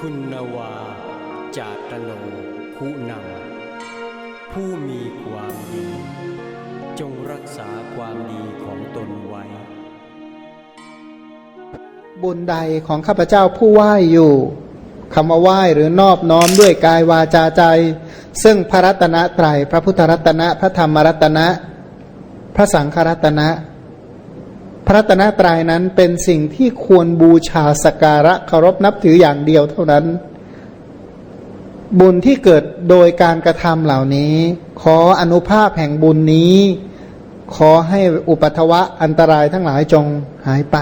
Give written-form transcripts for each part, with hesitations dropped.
คุณวาจาตโนคุณังผู้มีความดีจงรักษาความดีของตนไว้บุญใดของข้าพเจ้าผู้ไหว้อยู่คำว่าไหว้หรือนอบน้อมด้วยกายวาจาใจซึ่งพระรัตนตรัยพระพุทธรัตนะพระธรรมรัตนะพระสังฆรัตนะพระรัตนตรัยนั้นเป็นสิ่งที่ควรบูชาสักการะเคารพนับถืออย่างเดียวเท่านั้นบุญที่เกิดโดยการกระทำเหล่านี้ขออนุภาพแห่งบุญนี้ขอให้อุปัฏวะอันตรายทั้งหลายจงหายไป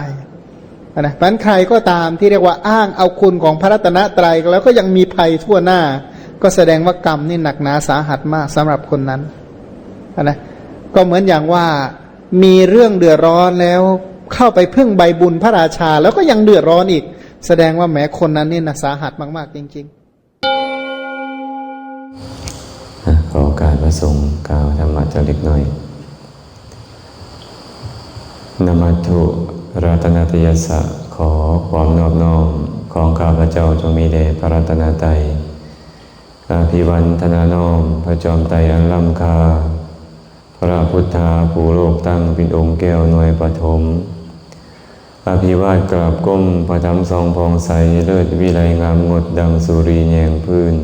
นะเพราะฉะนั้นใครก็ตามที่เรียกว่าอ้างเอาคุณของพระรัตนตรัยแล้วก็ยังมีภัยทั่วหน้าก็แสดงว่ากรรมนี่หนักหนาสาหัสมากสำหรับคนนั้นนะก็เหมือนอย่างว่ามีเรื่องเดือดร้อนแล้วเข้าไปพึ่งใบบุญพระราชาแล้วก็ยังเดือดร้อนอีกแสดงว่าแม้คนนั้นนี่นะสาหัสมากๆจริงๆขอการประสงค์กล่าวธรรมะจะเล็กน้อยนมัตถุรัตนตยัสสะขอความนอบน้อมของข้าพเจ้าจงมีแด่พระรัตนตรัยอาภิวันทนาน้อมพระจอมไตรอันล้ำค่าพระพุทธาผู้โลกตั้งเป็นองค์แก้วหน่วยปฐมอภิวาทกราบก้มพระธรรมทรงผ่องใสเลิศวิไลงามงดดังสุรีแยงพื้น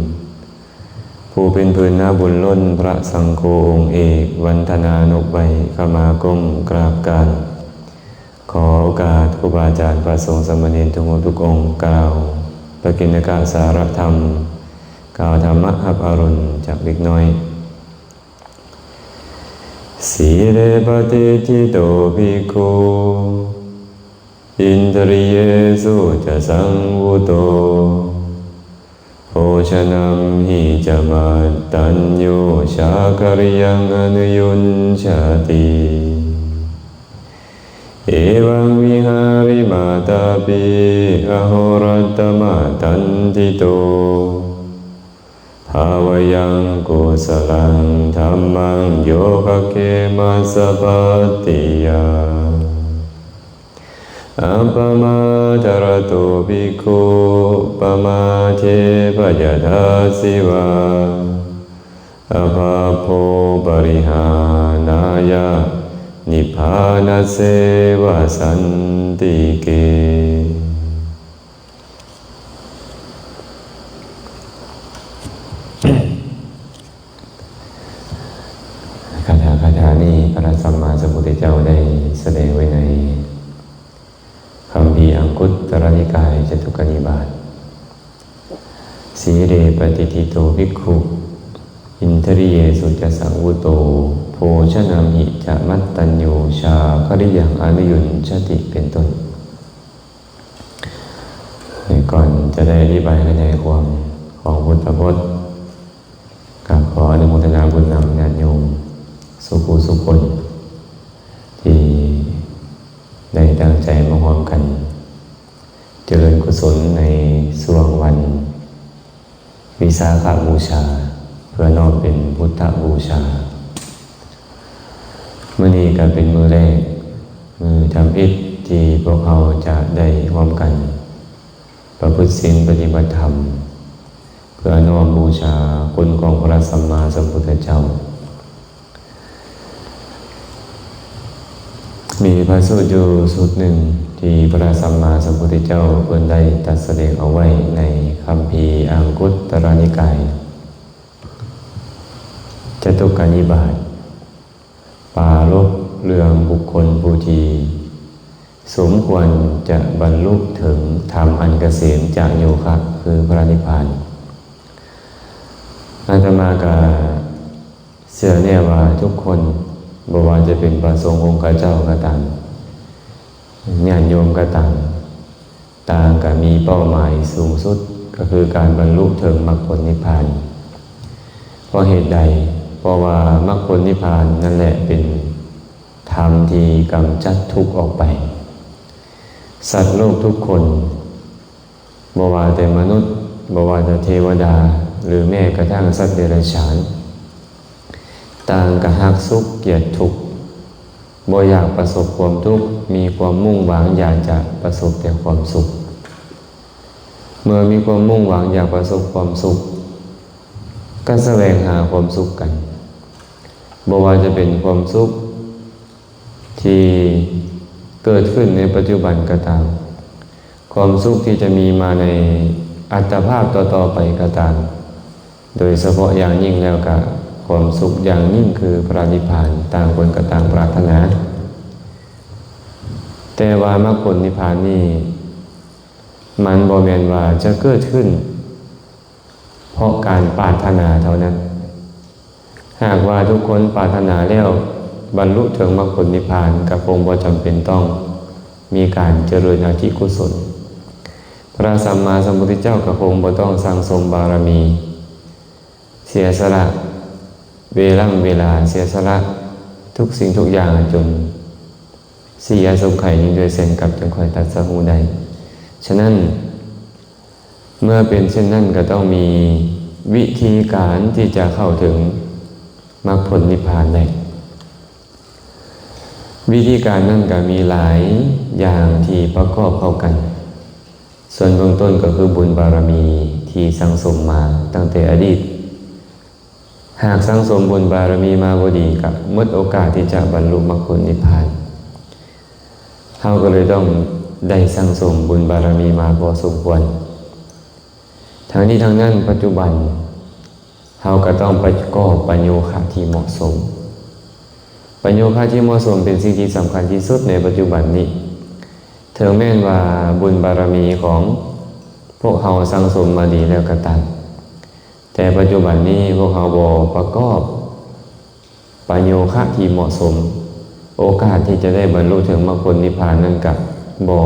ผู้เป็นพื้นหน้าบุญล้นพระสังโฆองค์เอกวันธนานกใบขมาก้มกราบการขอโอกาสครูบาอาจารย์พระสงฆ์สามเณรทุกองค์กล่าวปกิณกะสารธรรมกล่าวธรรมะอัปอรุณจากเล็กน้อยสีเรปฏิทิโตภิกขุอินทริเยสุจะสังวุโตโภชนังหิจมัตตัญโยชาคาริยังอนุยุญชาติเอวังวิหาริมาตาปิอโหรัตตมาตันติโตภาวยังกุสลังธัมมังโยคะเกมัสสะปฏิยาอัปปมาจารโตภิกขุปมาเทปยทาสิวาอภาโภปริหานายะนิพพานัสเสวะสันติเกคาถานี้พระสัมมาสัมพุทธเจ้าได้แสดงไว้ในคัมภีร์อังคุตรนิกายจตุกนิบาตสีเรปฏิทิโตภิกขุอินทริเยสุจะสังวุโตโภชนามหิจะมัตตัญโยชาคริยังอนุยุญชติเป็นต้นก่อนจะได้อธิบายในความของพุทธพจน์กับขออนุโมทนาบุญนำญาติโยมสุขุสุคนที่ได้ตั้งใจมาร่วมกันเจริญกุศลในช่วงวันวิสาขบูชาเพื่อน้อมเป็นพุทธบูชามื้อนี้ก็เป็นมื้อแรกมื้อทำอิฐที่พวกเราจะได้ร่วมกันประพฤติศีลปฏิบัติธรรมเพื่อน้อมบูชาคุณของพระสัมมาสัมพุทธเจ้ามีพระสูตรอยู่สูตรหนึ่งที่พระสัมมาสัมพุทธเจ้าเพิ่นได้ตรัสแสดงเอาไว้ในคัมภีร์อังคุตรนิกายจตุกนิบาตปรารภเรื่องบุคคลผู้ที่สมควรจะบรรลุถึงธรรมอันเกษมจากโยคะคือพระนิพพานอาตมาก็เชื่อแน่ว่าทุกคนบ่ว่าจะเป็นพระสงฆ์องค์เจ้าก็ตามญาติโยมก็ตามต่างก็มีเป้าหมายสูงสุดก็คือการบรรลุถึงมรรคผลนิพพานเพราะเหตุใดเพราะว่ามรรคผลนิพพานนั่นแหละเป็นธรรมที่กำจัดทุกข์ออกไปสัตว์โลกทุกคนบ่ว่าแต่มนุษย์บ่ว่าแต่เทวดาหรือแม้กระทั่งสัตว์เดรัจฉานต่างก็ฮักสุขเกลียดทุกข์บ่อยากประสบความทุกข์มีความมุ่งหวังอยากจะประสบแต่ความสุข เมื่อมีความมุ่งหวังอยากประสบความสุขก็แสวงหาความสุขกันบ่ว่าจะเป็นความสุขที่เกิดขึ้นในปัจจุบันก็ตามความสุขที่จะมีมาในอัตภาพต่อๆไปก็ตามโดยเฉพาะอย่างยิ่งแล้วก็ความสุขอย่างยิ่งคือพระนิพพานต่างคนก็ต่างปรารถนาแต่ว่ามรรคผลนิพพานนี่มันบ่แม่นว่าจะเกิดขึ้นเพราะการปรารถนาเท่านั้นหากว่าทุกคนปรารถนาแล้วบรรลุถึงมรรคผลนิพพานก็คงบ่จำเป็นต้องมีการเจริญอธิกุศลพระสัมมาสัมพุทธเจ้าก็คงบ่ต้องสั่งสมบารมีเสียสละเวลาเสียสละทุกสิ่งทุกอย่างจนเสียสงไข่ยิ่งโดยเส้นกับจนค่อยตัดสหูใดฉะนั้นเมื่อเป็นเช่นนั้นก็ต้องมีวิธีการที่จะเข้าถึงมรรคผลนิพพานได้วิธีการนั่นก็มีหลายอย่างที่ประกอบเข้ากันส่วนเบื้องต้นก็คือบุญบารมีที่สั่งสมมาตั้งแต่อดีตหากสั่งสมบุญบารมีมาบ่ดีก็หมดโอกาสที่จะบรรลุมรรคผลนิพพานเราก็เลยต้องได้สั่งสมบุญบารมีมาพอสมควรทางนี้ทางนั้นปัจจุบันเราก็ต้องประกอบปัญโยคะที่เหมาะสมปัญโยคะที่เหมาะสมเป็นสิ่งที่สำคัญที่สุดในปัจจุบันนี้ถึงแม้ว่าบุญบารมีของพวกเราสั่งสมมาดีแล้วก็ตามแต่ปัจจุบันนี้พวกเราบ่ประกอบปัญโยคะที่เหมาะสมโอกาสที่จะได้บรรลุถึงมรรคผลนิพพานนั้นกับบ่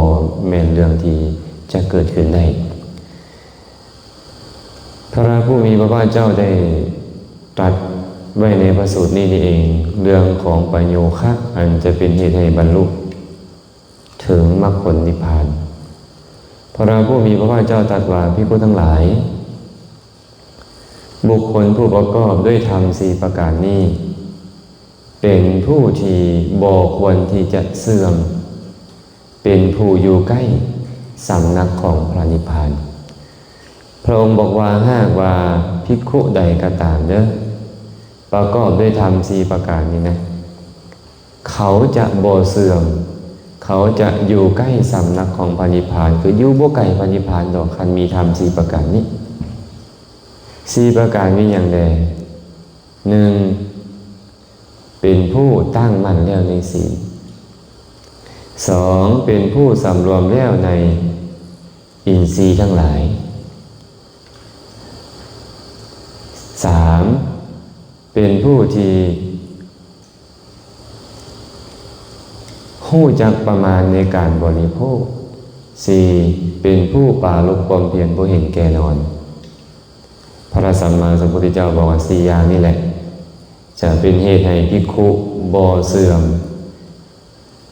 แม่นเรื่องที่จะเกิดขึ้นได้พระผู้มีพระภาคเจ้าได้ตรัสไว้ในพระสูตรนี้เองเรื่องของปัญโยคะอันจะเป็นเหตุให้บรรลุถึงมรรคผลนิพพานพระผู้มีพระภาคเจ้าตรัสว่าภิกษุทั้งหลายบุคคลผู้ประกอบด้วยธรรม4ประการนี้เป็นผู้ที่บ่ควรที่จะเสื่อมเป็นผู้อยู่ใกล้สำนักของพระนิพพานพระองค์บอกว่าหากว่าภิกขุใดก็ตามเด้อประกอบด้วยธรรม4ประการนี้นะเขาจะบ่เสื่อมเขาจะอยู่ใกล้สำนักของพระนิพพานคืออยู่บ่ไกลพระนิพพานดอกคันมีธรรม4ประการนี้4ประการมีอย่างใด 1. เป็นผู้ตั้งมั่นแล้วในศีล 2. เป็นผู้สำรวมแล้วในอินทรีย์ทั้งหลาย 3. เป็นผู้ที่รู้จักประมาณในการบริโภค 4. เป็นผู้ปราลบความเพียรบ่เห็นแก่นอนพระสัมมาสัมพุทธเจ้าบอกว่า4อย่างนี้แหละจะเป็นเหตุให้ภิกขุบ่เสื่อม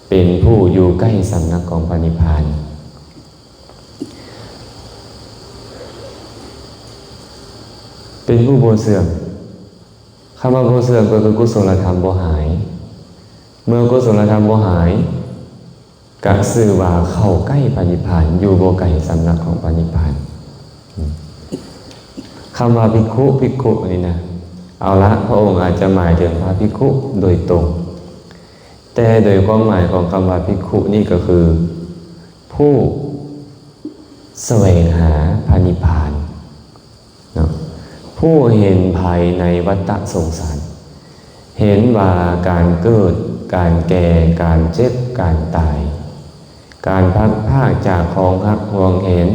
เป็นผู้อยู่ใกล้สำนักของพระนิพพานเป็นผู้บ่เสื่อมคำว่าบ่เสื่อมก็คือกุศลธรรมบ่หายเมื่อกุศลธรรมบ่หายก็ชื่อว่าเข้าใกล้พระนิพพานอยู่บ่ไกลสำนักของพระนิพพานคำว่าภิกขุนี่นะเอาละพระองค์อาจจะหมายถึงพระภิกขุโดยตรงแต่โดยความหมายของคำว่าภิกขุนี่ก็คือผู้แสวงหาพระนิพพานเนาะผู้เห็นภายในวัฏสงสารเห็นว่าการเกิดการแก่การเจ็บการตายการพัดพรากจากของรักของเห็น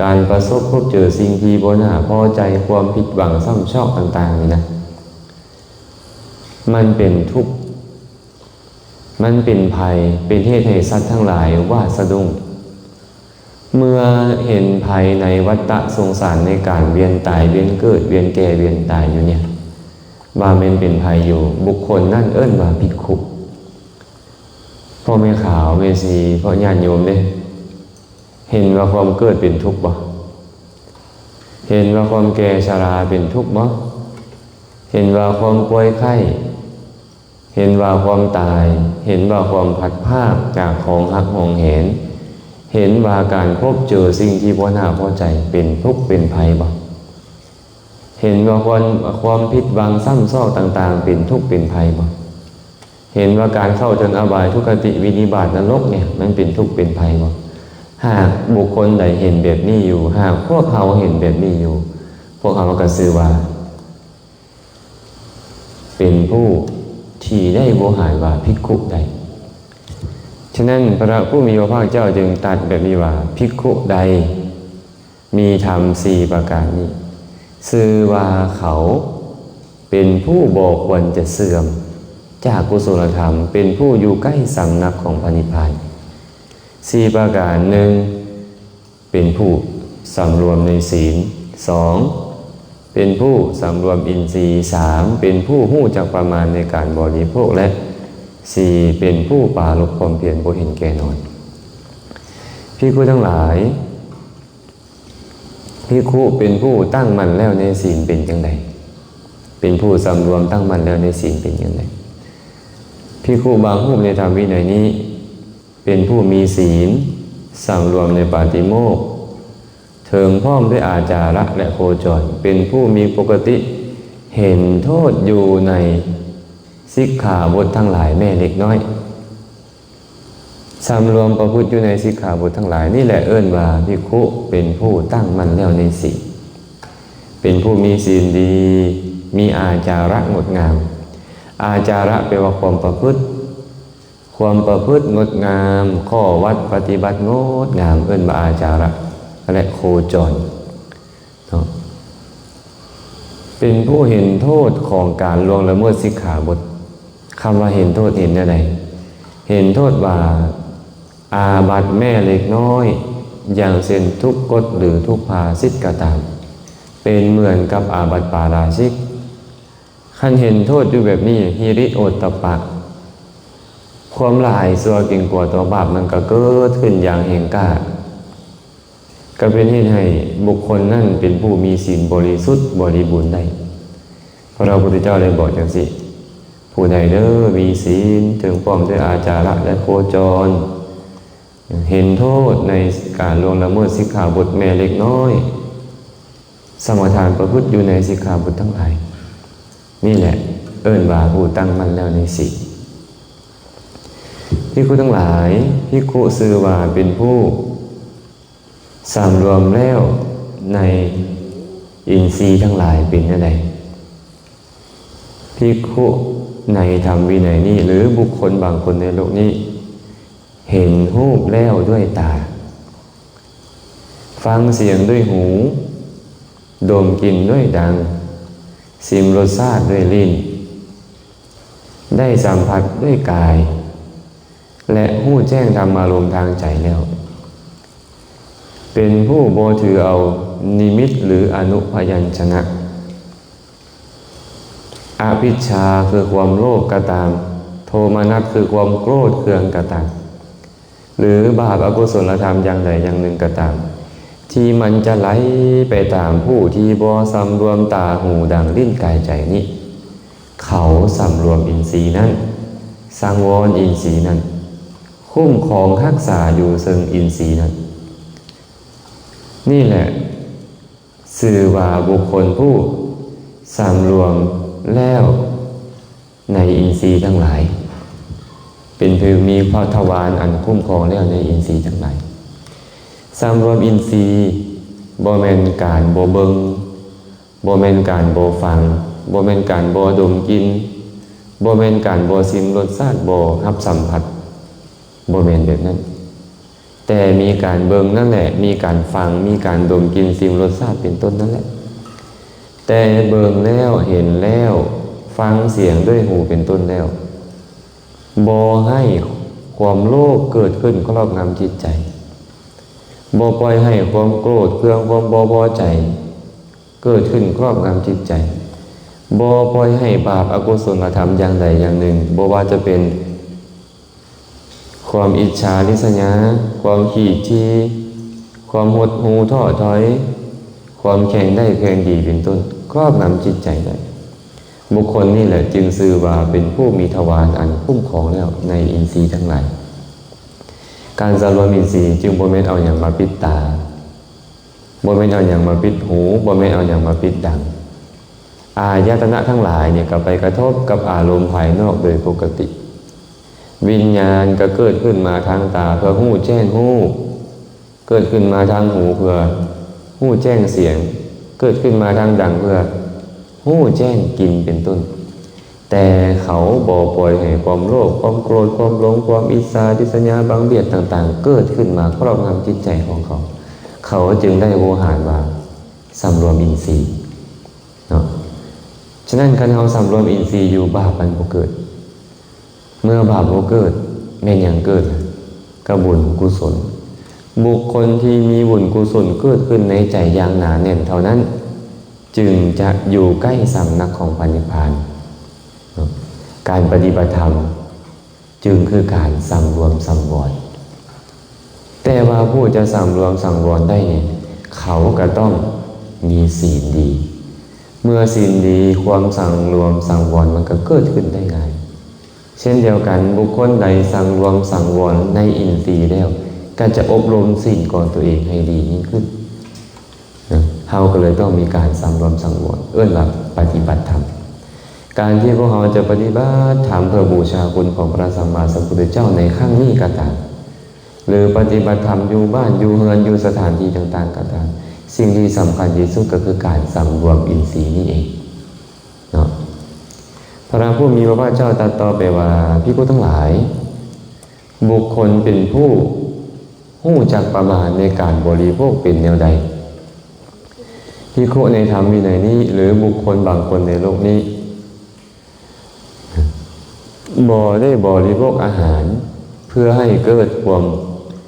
การประสบพบเจอสิ่งที่บ่น่าพอใจความผิดหวังซ้ำชอกต่างๆนี่นะมันเป็นทุกข์มันเป็นภัยเป็นเหตุให้สัตว์ทั้งหลายว่าสะดุ้งเมื่อเห็นภัยในวัฏสงสารในการเวียนตายเวียนเกิดเวียนแก่เวียนตายอยู่เนี่ยว่ามันเป็นภัยอยู่บุคคลนั่นเอิ้นว่าภิกขุพ่อแม่ขาวแม่ชีพ่อญาติโยมเด้เห็นว่าความเกิดเป็นทุกข์บ่เห็นว่าความแก่ชราเป็นทุกข์บ่เห็นว่าความป่วยไข้เห็นว่าความตายเห็นว่าความพัดพรากจากของรักของเห็น เห็นว่าการพบเจอสิ่งที่บ่น่าพอใจเป็นทุกข์เป็นภัยบ่เห็นว่าความผิดหวังซ้ำซากต่างๆเป็นทุกข์เป็นภัยบ่เห็นว่าการเข้าถึงอบายทุกขติวินิบาตนรกเนี่ยมันเป็นทุกข์เป็นภัยบ่หากบุคคลใดเห็นแบบนี้อยู่หากพวกเขาเห็นแบบนี้อยู่พวกเขาก็ชื่อว่าเป็นผู้ที่ได้โวหารว่าภิกขุใดฉะนั้นพระผู้มีพระภาคเจ้าจึงตรัสแบบนี้ว่าภิกขุใดมีธรรม4ประการนี้ชื่อว่าเขาเป็นผู้บ่ควรจะเสื่อมจากกุศลธรรมเป็นผู้อยู่ใกล้สำนักของพระนิพพาน4ประการหนึ่งเป็นผู้สำรวมในศีล2เป็นผู้สำรวมอินทรีย์3เป็นผู้รู้จักประมาณในการบริโภคและ4เป็นผู้ปราลบความเพียรบ่เห็นแก่นอนภิกขุทั้งหลายภิกขุเป็นผู้ตั้งมั่นแล้วในศีลเป็นจังไดเป็นผู้สำรวมตั้งมั่นแล้วในศีลเป็นจังไดภิกขุบางรูปในธรรมวินัยนี้เป็นผู้มีศีลสำรวมในปาติโมกข์เทิงพร้อมด้วยอาจาระและโคจรเป็นผู้มีปกติเห็นโทษอยู่ในสิกขาบททั้งหลายแม้เล็กน้อยสำรวมประพฤติอยู่ในสิกขาบททั้งหลายนี่แหละเอิ้นว่าภิกขุเป็นผู้ตั้งมั่นแล้วในศีลเป็นผู้มีศีลดีมีอาจาระงดงามอาจาระแปลว่าความประพฤติงดงามข้อวัดปฏิบัติงดงามเอิ้นว่าอาจาระและโคจรเป็นผู้เห็นโทษของการล่วงละเมิดสิกขาบทคำว่าเห็นโทษเห็นอะไรเห็นโทษว่าอาบัติแม่เล็กน้อยอย่างเช่นทุกกฎหรือทุกภาสิทธิก็ตามเป็นเหมือนกับอาบัติปาราชิกขั้นเห็นโทษอยู่แบบนี้ฮิริโอตตัปปะความละอายซัวเก่งกว่าตัวบาปมันก็เกิดขึ้นอย่างแห่งกล้าก็เป็นเหตุให้บุคคลนั่นเป็นผู้มีศีลบริสุทธิ์บริบูรณ์ได้พระพุทธเจ้าเลยบอกจังสิผู้ใดเด้อมีศีลถึงพร้อมด้วยอาจาระและโคจรเห็นโทษในการล่วงละเมิดสิกขาบทแม้เล็กน้อยสมทานประพฤติอยู่ในสิกขาบททั้งหลายนี่แหละเอิ้นว่าผู้ตั้งมั่นแล้วในศีลภิกขุทั้งหลายภิกขุชื่อว่าเป็นผู้สำรวมแล้วในอินทรีย์ทั้งหลายเป็นอะไรภิกขุในธรรมวินัยนี้หรือบุคคลบางคนในโลกนี้เห็นรูปแล้วด้วยตาฟังเสียงด้วยหูดมกลิ่นด้วยดังชิมรสชาติด้วยลิ้นได้สัมผัสด้วยกายและรู้แจ้งธรรมารมณ์ทางใจแล้วเป็นผู้บ่ถือเอานิมิตหรืออนุพยัญชนะอภิชฌาคือความโลภก็ตามโทมนัสคือความโกรธเคืองก็ตามหรือบาปอกุศลธรรมอย่างใดอย่างหนึ่งก็ตามที่มันจะไหลไปตามผู้ที่บ่สำรวมตาหูดังลิ้นกายใจนี้เขาสำรวมอินทรีย์นั้นสังวรอินทรีย์นั้นคุ้มครองรักษาอยู่ซึ่งอินทรีย์นั้นนี่แหละชื่อว่าบุคคลผู้สำรวมแล้วในอินทรีย์ทั้งหลายเป็นผู้มีพระทวารอันคุ้มครองแล้วในอินทรีย์ทั้งหลายสำรวมอินทรีย์บ่แม่นการบ่เบิ่งบ่แม่นการบ่ฟังบ่แม่นการบ่ดมกลิ่นบ่แม่นการบ่ชิมรสชาติบ่รับสัมผัสบ่แม่นแบบนั้นแต่มีการเบิ่งนั่นแหละมีการฟังมีการดมกลิ่นชิมรสชาติเป็นต้นนั่นแหละแต่เบิ่งแล้วเห็นแล้วฟังเสียงด้วยหูเป็นต้นแล้วบ่ให้ความโลภเกิดขึ้นครอบงำจิตใจบ่ปล่อยให้ความโกรธเคืองความบ่พอใจเกิดขึ้นครอบงำจิตใจบ่ปล่อยให้บาปอกุศลธรรมอย่างใดอย่างหนึ่งบ่ว่าจะเป็นความอิจฉาริษยาความขี้ที่ความหดหู่ท้อถอยความแข็งได้แข็งดีเป็นต้นครอบงำจิตใจได้บุคคลนี่แหละจึงชื่อว่าเป็นผู้มีทวารอันคุ้มครองแล้วในอินทรีย์ทั้งหลาย การสำรวมอินทรีย์จึงบ่แม่นเอาอย่างมาปิดตาบ่แม่นเอาอย่างมาปิดหูบ่แม่นเอาอย่างมาปิดดังอายตนะทั้งหลายเนี่ยก็ไปกระทบกับอารมณ์ภายนอกโดยปกติวิญญาณก็เกิดขึ้นมาทางตาเพื่อหู้แจ้งหู้เกิดขึ้นมาทางหูเพื่อหู้แจ้งเสียงเกิดขึ้นมาทางดังเพื่อหู้แจ้งกลิ่นเป็นต้นแต่เขาบ่ปล่อยให้ความโลภความโกรธความหลงความอิจฉาทิษยาบังเบียดต่างๆเกิดขึ้นมาครอบงำจิตใจของเขาเขาจึงได้โวหารว่าสำรวมอินทรีย์เนาะฉะนั้นการเราสำรวมอินทรีย์อยู่บาปมันบ่เกิดเมื่อบาปบ่เกิดแม่นหยังเกิดก็บุญกุศลบุคคลที่มีบุญกุศลเกิดขึ้นในใจอย่างหนาแน่นเท่านั้นจึงจะอยู่ใกล้สำนักของพระนิพพานการปฏิบัติธรรมจึงคือการสำรวมสังวรแต่ว่าผู้จะสำรวมสังวรได้เนี่ยเขาก็ต้องมีศีลดีเมื่อศีลดีความสำรวมสังวรมันก็เกิดขึ้นได้ง่ายเช่นเดียวกันบุคคลใดสำรวมสังวรในอินทรีย์แล้วก็จะอบรมศีลก่อนตัวเองให้ดียิ่งขึ้นเราก็เลยต้องมีการสำรวมสังวรว่าปฏิบัติธรรมการที่พวกเราจะปฏิบัติธรรมเพื่อบูชาคุณของพระสัมมาสัมพุทธเจ้าในครั้งนี้ก็ตามหรือปฏิบัติธรรมอยู่บ้านอยู่เฮือนอยู่สถานที่ต่างๆก็ตามสิ่งที่สำคัญที่สุดก็คือการสำรวมอินทรีย์นี่เองเนาะพระผู้มีพระภาคเจ้าตรัสต่อไปว่าภิกษุทั้งหลายบุคคลเป็นผู้หู้จักประมาณในการบริโภคเป็นแนวใดภิกษุในธรรมวินัยนี้หรือบุคคลบางคนในโลกนี้บ่ได้บริโภคอาหารเพื่อให้เกิดความ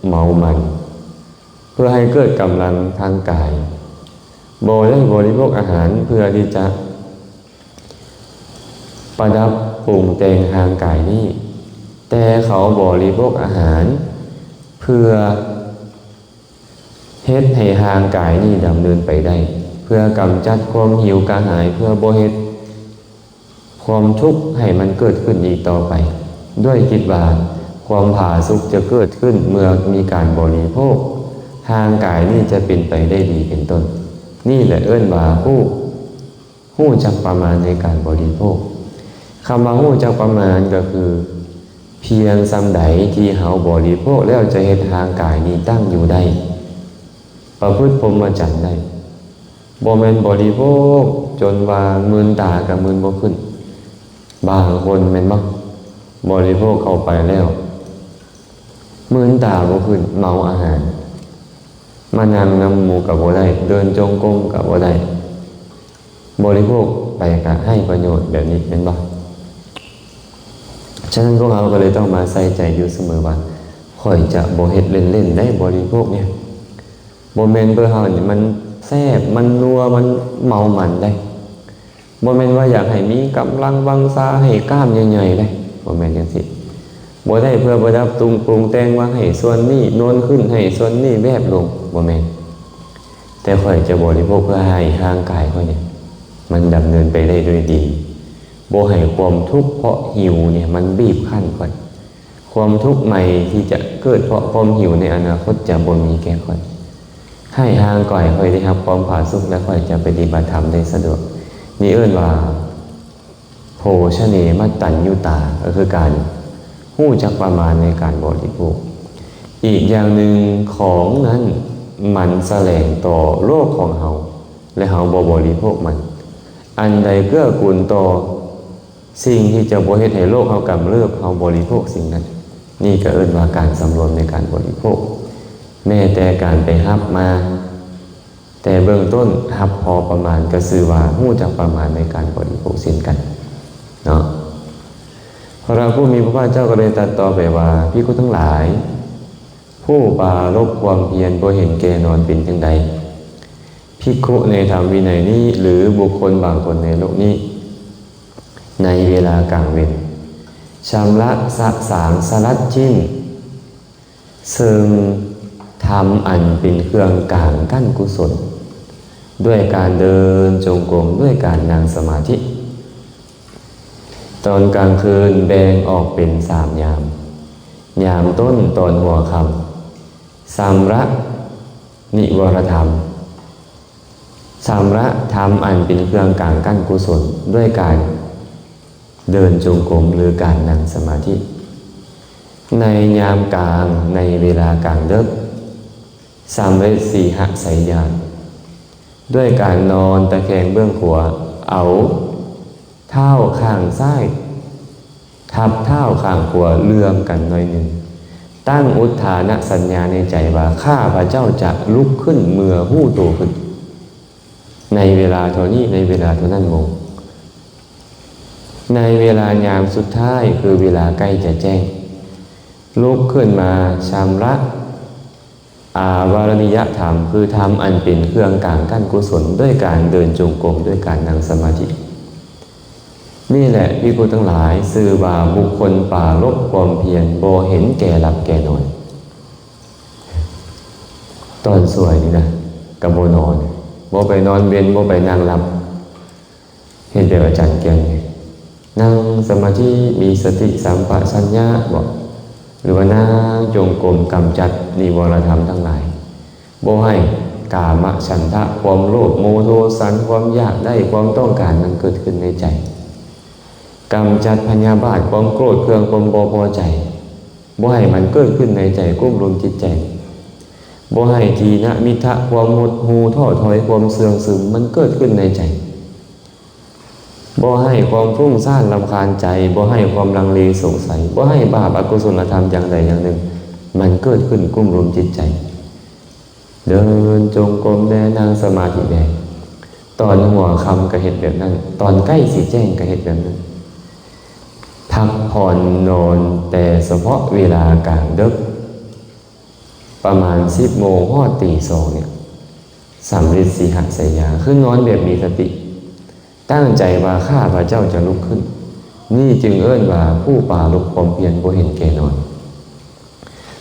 เมามันเพื่อให้เกิดกำลังทางกายบ่ได้บริโภคอาหารเพื่อที่จะประดับปรุงแต่งทางกายนี้แต่เขาบริโภคอาหารเพื่อเฮ็ดให้ทางกายนี้ดำเนินไปได้เพื่อกำจัดความหิวกระหายเพื่อบ่เฮ็ดความทุกข์ให้มันเกิดขึ้นอีกต่อไปด้วยคิดว่าความผาสุกจะเกิดขึ้นเมื่อมีการบริโภคทางกายนี่จะเป็นไปได้ดีเป็นต้นนี่แหละว่าหู้จักประมาณในการบริโภคคำว่าหู้จักประมาณก็คือเพียงส่ำใดที่เฮาบริโภคแล้วจะเฮ็ดทางกายนี้ตั้งอยู่ได้ประพฤติพรหมจรรย์ได้บ่แม่นบริโภคจนว่ามึนตากับมึนบ่ขึ้นบางคนแม่นบ่บริโภคเข้าไปแล้วมึนตาบ่ขึ้นเมาอาหารมานั่งนำหมู่ก็บ่ได้เดินจงกรมก็บ่ได้บริโภคไปก็ให้ประโยชน์แบบนี้แม่นบ่ฉะนั้นพวกเราก็เลยต้องมาใส่ใจอยู่เสมอว่าข่อยจะบ่เฮ็ดเล่นๆได้บริโภคเนี่ยบ่แม่นเพื่อเฮานี่มันแซ่บมันนัวมันเมามันได้บ่แม่นว่าอยากให้มีกำลังวังชาให้กล้ามใหญ่ๆได้บ่แม่นจังซี่บ่ได้เพื่อประดับปรุงแต่งว่าให้ส่วนนี้โน้นขึ้นให้ส่วนนี้แวบลงบ่แม่นแต่ข่อยจะบริโภคเพื่อให้ร่างกายข่อยเนี่ยมันดำเนินไปได้ด้วยดีบ่ให้ความทุกข์เพราะหิวเนี่ยมันบีบคั้นข่อยความทุกข์ใหม่ที่จะเกิดเพราะความหิวในอนาคตจะบ่มีแก่ข่อยให้ทางก่อยค่อยได้รับความผาสุกและค่อยจะปฏิบัติธรรมได้สะดวกนี่ว่าโภชเนมัตตัญญูตาก็คือการหู้จักประมาณในการบริโภคอีกอย่างหนึ่งของนั้นมันแสลงต่อโลกของเฮาและเฮาบ่บริโภคมันอันใดเกื้อกูลต่อสิ่งที่จะบ่เฮ็ดให้โลกเฮากำเริบเฮาบริโภคสิ่งนั้นนี่ก็ว่าการสำรวมในการบริโภคแม้แต่การไปรับมาแต่เบื้องต้นรับพอประมาณก็คือว่าหู้จักประมาณในการบริโภคเช่นกันเนาะพระผู้มีพระภาคเจ้าก็เลยตรัสต่อไปว่าภิกษุทั้งหลายผู้ปรารภความเพียรบ่เห็นแก่นอนเป็นจังใดภิกขุในธรรมวินัยนี้หรือบุคคลบางคนในโลกนี้ในเวลากลางเวรชำระสะสางสลัดจิ้นซึ่งทำอันเป็นเครื่องกลางกั้นกุศลด้วยการเดินจงกรมด้วยการนั่งสมาธิตอนกลางคืนแบ่งออกเป็น3 ยามต้นตอนหัวค่ สัมระนิวรธรรมสัมระธรรมอันเป็นเครื่องกลางกั้นกุศลด้วยการเดินจงกรมหรือการนั่งสมาธิในยามกลางในเวลากลางดึกสัมเรสีหไสยานด้วยการนอนตะแคงเบื้องขวาเอาเท้าข้างซ้ายทับเท้าข้างขวาเลื่อมกันหน่อยหนึ่งตั้งอุทธานสัญญาในใจว่าข้าพระเจ้าจะลุกขึ้นเมื่อหู้โตขึ้นในเวลาเท่านี้ในเวลาเท่านั้นโมงในเวลายามสุดท้ายคือเวลาใกล้จะแจ้งลุกขึ้นมาชำระอาวารณิยธรรมคือธรรมอันเป็นเครื่องกลางกั้นกุศลด้วยการเดินจงกรมด้วยการนั่งสมาธินี่แหละภิกษุทั้งหลายชื่อว่าบุคคลปรารภความเพียรบ่เห็นแก่หลับแก่นอนตอนสวยนี่นะกับบ่นอนบ่ไปนอนเว้นบ่ไปนั่งหลับเห็นแบบอาจารย์เกียงนั่งสมาธิมีสติสัมปชัญญะบอกหรือว่านั่งจงกรมกำจัดนิวรธรรมทั้งหลายบ่ให้กามฉันทะความโลภโมโทสันความอยากได้ความต้องการนั้นเกิดขึ้นในใจกำจัดพยาบาทความโกรธเคืองความบ่พอใจบ่ให้มันเกิดขึ้นในใจกุ้มรุมจิตใจบ่ให้ทีนะมิทะความหดหู่ท้อถอยความเสื่องซึมมันเกิดขึ้นในใจบ่ให้ความฟุ้งซ่านรำคาญใจบ่ให้ความลังเลสงสัยบ่ให้บาปอกุศลธรรมอย่างใดอย่างหนึ่งมันเกิดขึ้นกุ้มรุมจิตใจเดินจงกรมแลนั่งสมาธิแลตอนหัวค่ำก็เฮ็ดแบบนั้นตอนใกล้สิแจ้งก็เฮ็ดแบบนั้นพักผ่อนนอนแต่เฉพาะเวลากลางดึกประมาณ10 โมงฮอดตี 2เนี่ยสำฤทธิ์สีหไสยาคือนอนแบบมีสติตั้งใจว่าข้าพระเจ้าจะลุกขึ้นนี่จึงเอิ้นว่าผู้ปรารภความเพียรบ่เห็นแก่นอน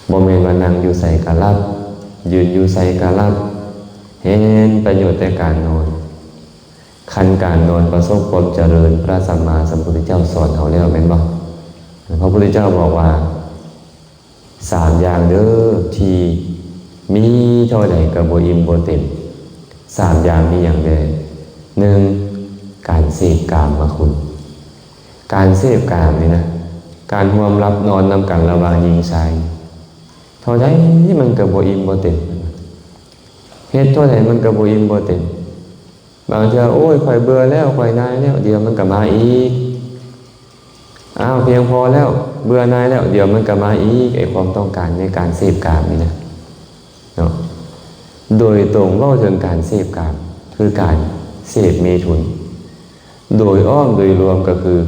บ่แม่นว่านั่งอยู่ไสก็หลับยืนอยู่ไสก็หลับเห็นประโยชน์แต่การนอนคันการนอนประสบความเจริญพระสัมมาสัมพุทธเจ้าสอนเฮาแล้วแม่นบ่พระพุทธเจ้าบอกว่า3อย่างเด้อที่มีเท่าใดก็บ่อิ่มบ่เต็ม3อย่างมีหยังแด1การเสพกามคุณการเสพกามนี่นะการร่วมรับนอนนำกันระหว่างหญิงชายเท่าใดมันก็บ่อิ่มบ่เต็มเฮ็ดเท่าใดมันก็บ่อิ่มบ่เต็มบางเทื่อโอ้ยข่อยเบื่อแล้วข่อยนายแล้วเดี๋ยวมันก็มาอีกอ้าวเพียงพอแล้วเบื่อนายแล้วเดี๋ยวมันก็มาอีกไอ้ความต้องการในการเสพกามนี่นะเนาะโดยตรงเว้าถึงการเสพกามคือการเสพเมถุนโดยอ้อมโดยรวมก็คือ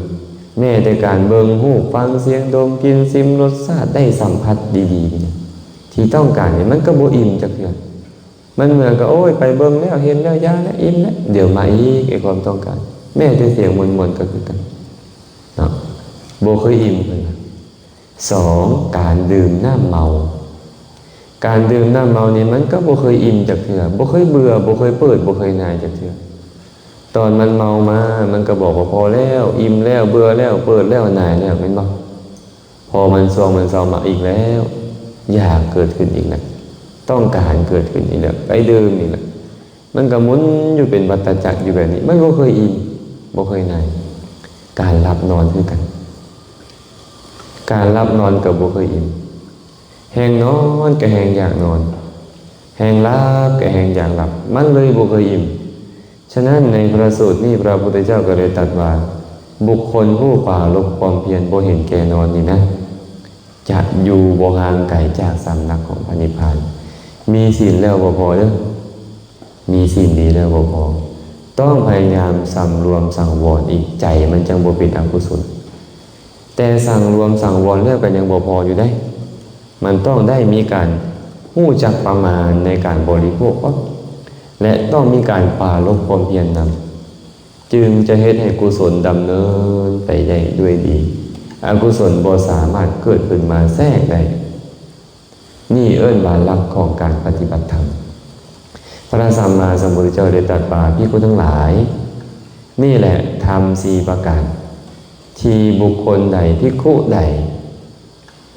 แม้แต่การเบิ่งรูปฟังเสียงดมกลิ่นชิมรสชาติได้สัมผัสดีๆที่ต้องการเนี่ยมันก็บ่อิ่มจักเทื่อมันเหมือนกับโอ้ยไปเบิ่งแล้วเห็นแล้วยาแล้วอิ่มแล้วเดี๋ยวมาอีกไอ้ความต้องการแม้แต่เสียงมวลๆก็คือกันเนาะบ่เคยอิ่มเพิ่น2การดื่มน้ำเมาการดื่มน้ำเมานี่มันก็บ่เคยอิ่มจักเทื่อบ่เคยเบื่อบ่เคยเปิดบ่เคยนายจักเทื่อตอนมันเมามามันก็บอกว่าพอแล้วอิ่มแล้วเบื่อแล้วเปิดแล้วนายแล้วแม่นบ่พอมันซวงมันเซามาอีกแล้วอยากเกิดขึ้นอีกแล้วต้องการเกิดขึ้นอีกแล้วไปดื่มอีกแล้วมันก็หมุนอยู่เป็นวัฏจักรอยู่แบบนี้มันบ่เคยอิ่มบ่เคยนายการหลับนอนคือกันการหลับนอนก็บ่เคยอิ่มแฮงนอนก็แฮงอยากนอนแฮงหลับก็แฮงอยากหลับมันเลยบ่เคยอิ่มฉะนั้นในพระสูตรนี้พระพุทธเจ้าก็เลยตรัสว่าบุคคลผู้ปรารภความเพียรบ่เห็นแก่นอนนี่นะจะอยู่บ่ห่างไกลจากสำนักของพระนิพพานมีศีลแล้วบ่พอเด้อมีศีลดีแล้วบ่พอต้องพยายามสำรวมสังวรอีกใจมันจังบ่เป็นอกุศลแต่สังรวมสังวรแล้วก็ยังบ่พออยู่ได้มันต้องได้มีการรู้จักประมาณในการบริโภคและต้องมีการปรารภความเพียรนำจึงจะเฮ็ดให้กุศลดำเนินไปได้ด้วยดีอกุศลบ่สามารถเกิดขึ้นมาแทรกได้นี่เอิ้นว่าหลักของการปฏิบัติธรรมพระสัมมาสัมพุทธเจ้าได้ตรัสว่าภิกษุทั้งหลายนี่แหละธรรม4ประการที่บุคคลใดภิกขุใด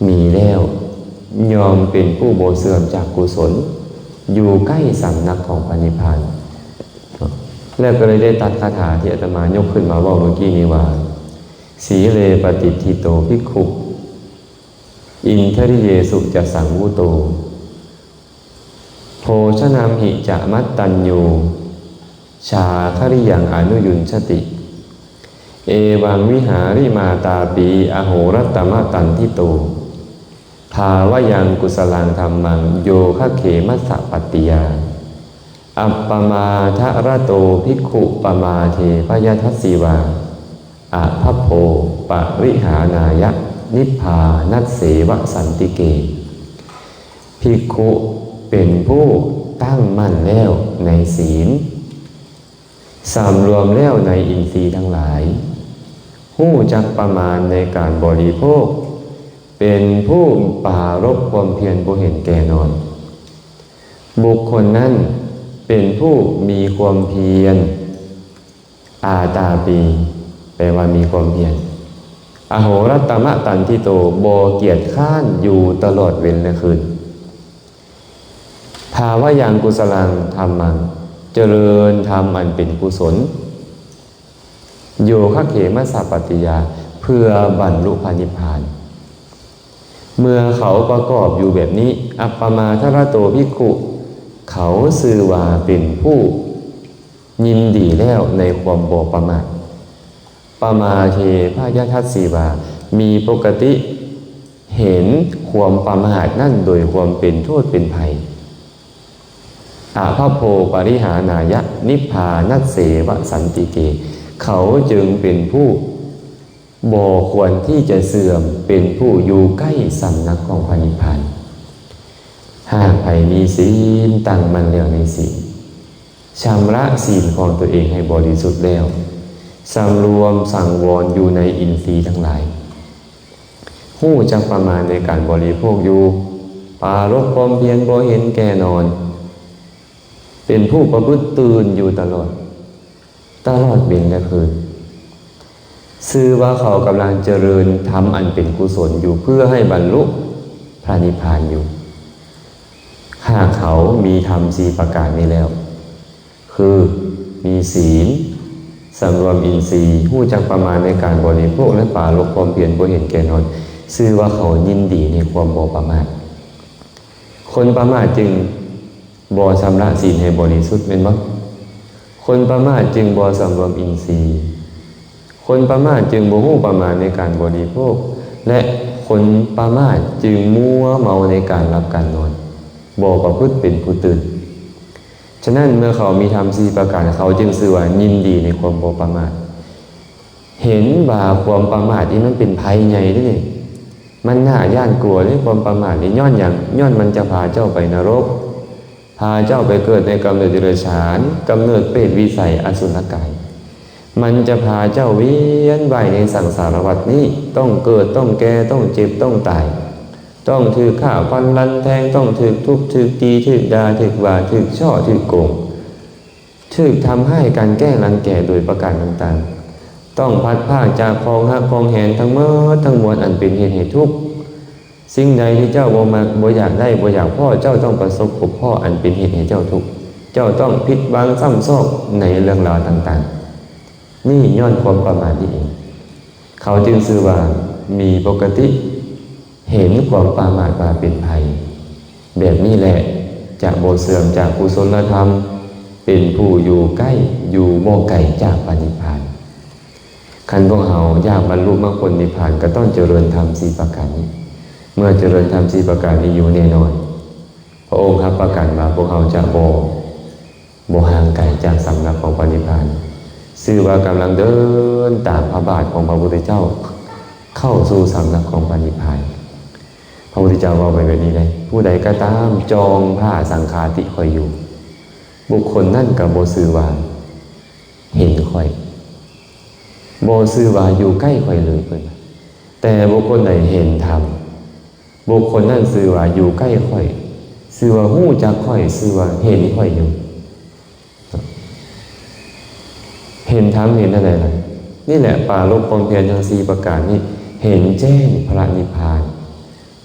มีแล้ว ยอมเป็นผู้โบเสื่อมจากกุศลอยู่ใกล้สำนักของพระนิพพานแล้วก็เลยได้ตัดคาถาที่อาตมายกขึ้นมาว่าเมื่อกี้นี้ว่าสีเลปฏิทิโตภิกขุอินทริเยสุจะสังวุโตโภชนามหิจะมัตตัญญูชาคริยังอนุยุญชติเอวังวิหาริมาตาปีอโหรัตตมตันทิโตภาวยังกุสลังธรรมังโยคะเขมัสสะปัตติยาอัปปมาทะระโตภิกขุปมาเทพยทัสสีวาอะภโพปริหานายะนิพพานัสเสวสันติเกภิกขุเป็นผู้ตั้งมั่นแล้วในศีลสำรวมแล้วในอินทรีย์ทั้งหลายหู้จักประมาณในการบริโภคเป็นผู้ปรารภความเพียรบ่เห็นแก่นอนบุคคลนั้นเป็นผู้มีความเพียรอาตาปีแปลว่ามีความเพียรอโหรัตตมตันทิโตบ่เกียจข้านอยู่ตลอดเวลและคืนภาวยังกุสลังธรรมังเจริญธรรมอันเป็นกุศลโยคะเขมัสสะปัตติยาเพื่อบรรลุพระนิพพานเมื่อเขาประกอบอยู่แบบนี้อัปปมาทระโตภิกขุเขาซื่อว่าเป็นผู้ยินดีแล้วในความบ่ประมาทปมาเทพยทัสสีวามีปกติเห็นความประมาทนั่นโดยความเป็นโทษเป็นภัยอาภโพปริหานายะนิพพานัสเสวสันติเกเขาจึงเป็นผู้บ่ควรที่จะเสื่อมเป็นผู้อยู่ใกล้สำนักของพระนิพพานหากใครมีศีลตั้งมั่นแล้วในศีลชำระศีลของตัวเองให้บริสุทธิ์แล้วสำรวมสังวรอยู่ในอินทรีย์ทั้งหลายหู้จักประมาณในการบริโภคอยู่ปรารภความเพียรบ่เห็นแก่นอนเป็นผู้ประพฤติตื่นอยู่ตลอดเย็นและคืนซื่อว่าเขากำลังเจริญธรรมอันเป็นกุศลอยู่เพื่อให้บรรลุพระนิพพานอยู่หากเขามีธรรม4ประการนี้แล้วคือมีศีลสำรวมอินทรีย์หู้จักประมาณในการบริโภคและปรารภความเพียรบ่เห็นแก่นอนซื่อว่าเขายินดีในความบ่ประมาทคนประมาทจึงบ่ชำระศีลให้บริสุทธิ์เป็นบ่คนประมาทจึงบ่สำรวมอินทรีย์คนประมาทจึงบ่ฮู้ประมาณในการบริโภคและคนประมาทจึงมัวเมาในการรับการนอนบ่ประพฤติเป็นผู้ตื่นฉะนั้นเมื่อเขามีธรรม4ประการเขาจึงชื่อว่ายินดีในความบ่ประมาทเห็นว่าความประมาทนี่มันเป็นภัยใหญ่เด้อนี่มันน่าย่านกลัวในความประมาทนี่ย้อนหยังย้อนมันจะพาเจ้าไปนรกพาเจ้าไปเกิดในกำเนิดเดรัจฉานกำเนิดเปรตวิสัยอสุรกายมันจะพาเจ้าเวียนว่ายในสังสารวัฏนี้ต้องเกิดต้องแก่ต้องเจ็บต้องตายต้องถูกฆ่าฟันรันแทงต้องถูกทุบถูกตีถูกด่าถูกว่าถูกช่อถูกโกงถูกทำให้การแก้รังแก่โดยประการต่างๆต้องพัดพรากจากคองหักคองแหนทั้งหมดทั้งมวลอันเป็นเหตุให้ทุกข์สิ่งใดที่เจ้าบ่อยากได้บ่อยากพ่อเจ้าต้องประสบพบพ่ออันเป็นเหตุให้เจ้าทุกข์เจ้าต้องผิดหวังซ้ำซากในเรื่องราวต่างๆนี่ย้อนความประมาทนี่เองเขาจึงชื่อว่ามีปกติเห็นความประมาทว่าเป็นภัยแบบนี้แหละจะบ่เสื่อมจากกุศลธรรมเป็นผู้อยู่ใกล้อยู่บ่ไกลจากพระนิพพานคันพวกเราอยากบรรลุมรรคผลนิพพานก็ต้องเจริญธรรม4ประการนี้เมื่อเจริญธรรม4ประการนี้อยู่แน่นอนพระองค์รับประกันว่าพวกเราจะบ่ห่างไกลจากสำนักของพระนิพพานชื่อว่ากำลังเดินตามพระบาทของพระพุทธเจ้าเข้าสู่สำนักของพระนิพพานพระพุทธเจ้าว่าไว้แบบนี้เลยผู้ใดก็ตามจองผ้าสังฆาติคอยอยู่บุคคลนั่นกับโบซื่อว่าเห็นคอยโบซื่อว่าอยู่ใกล้คอยเลยเพิ่นแต่บุคคลไหนเห็นธรรมบุคคลนั่นซื่อว่าอยู่ใกล้คอยซื่อว่าฮู้จักคอยซื่อว่าเห็นคอยอยู่เห็นธรรมเห็นอะไรล่ะนี่แหละปรารภความเพียรทั้ง4ประการนี้เห็นแจ้งพระนิพพาน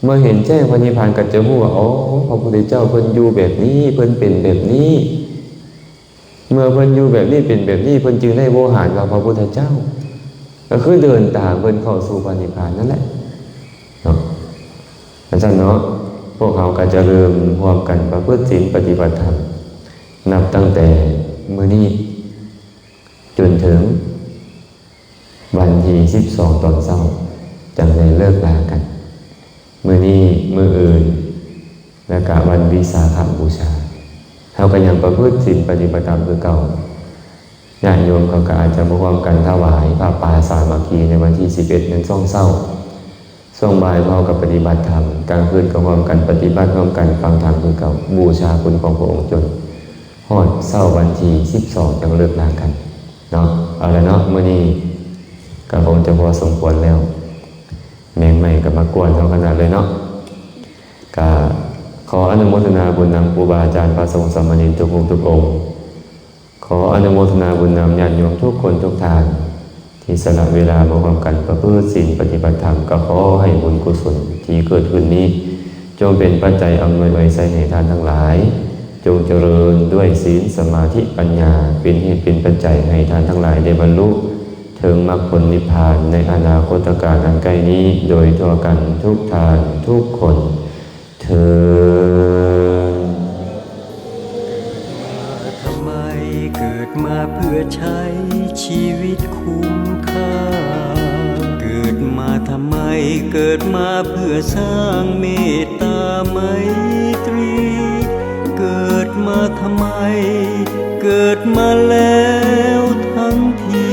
เมื่อเห็นแจ้งพระนิพพานก็จะรู้ว่าอ๋อพระพุทธเจ้าเพิ่นอยู่แบบนี้เพิ่นเป็นแบบนี้ เมื่อเพิ่นอยู่แบบนี้เป็นแบบนี้เพิ่นจึงได้โวหารกับพระพุทธเจ้าก็คือเดินตามเพิ่นเข้าสู่พระนิพพานนั่นแหละเนาะอาจารย์เนาะพวกเขาก็จะเริ่มร่วมกันประพฤติศีลปฏิบัติธรรมนับตั้งแต่มื้อนี้จนถึงวันที่12ตอนเช้าจังได้เลิกลากันมื้อนี้มื้ออื่นแล้วก็วันวิสาขบูชาเขาก็ยังประพฤติศีลปฏิบัติธรรมคือเก่าญาติโยมเขาก็อาจจะมาร่วมกันถวายผ้าป่าสามัคคีในวันที่11นั้นช่วงเช้าช่วงบ่ายพร้อมกับปฏิบัติธรรมกลางคืนก็ร่วมกันปฏิบัติร่วมกันฟังธรรมคือเก่าบูชาคุณของพระองค์จนฮอดเช้าวันที่12จังเลิกลากันเนาะเอาละเนาะมื้อนี้ก็คงจะพอสมควรแล้วแมงใหม่ก็มากวนเท่าขนาดเลยเนาะก็ขออนุโมทนาบุญนำครูบาอาจารย์พระสงฆ์สามเณรทุกองค์ทุกองค์ขออนุโมทนาบุญนำญาติโยมทุกคนทุกท่านที่สละเวลามาร่วมกันประพฤติศีลปฏิบัติธรรมก็ขอให้บุญกุศลที่เกิดขึ้นนี้จงเป็นปัจจัยอำนวยไว้ใส่ให้ท่านทั้งหลายจงเจริญด้วยศีลสมาธิปัญญาเป็นเหตุเป็นปัจจัยให้ท่านทั้งหลายได้บรรลุถึงมรรคผลนิพพานในอนาคตการอันใกล้นี้โดยทั่วกันทุกท่านทุกคนเถิด ทำไมเกิดมาเพื่อใช้ชีวิตคุ้มค่าเกิดมาทำไมเกิดมาเพื่อสร้างเมตตาไมตรีเกิดมาทำไมเกิดมาแล้วทั้งที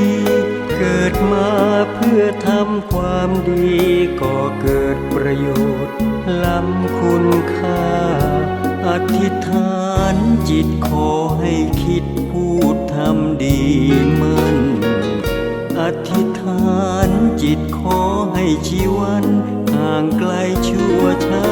เกิดมาเพื่อทำความดีก็เกิดประโยชน์ล้ำคุณค่าอธิษฐานจิตขอให้คิดพูดทำดีมั่นอธิษฐานจิตขอให้ชีวันห่างไกลชั่วช้า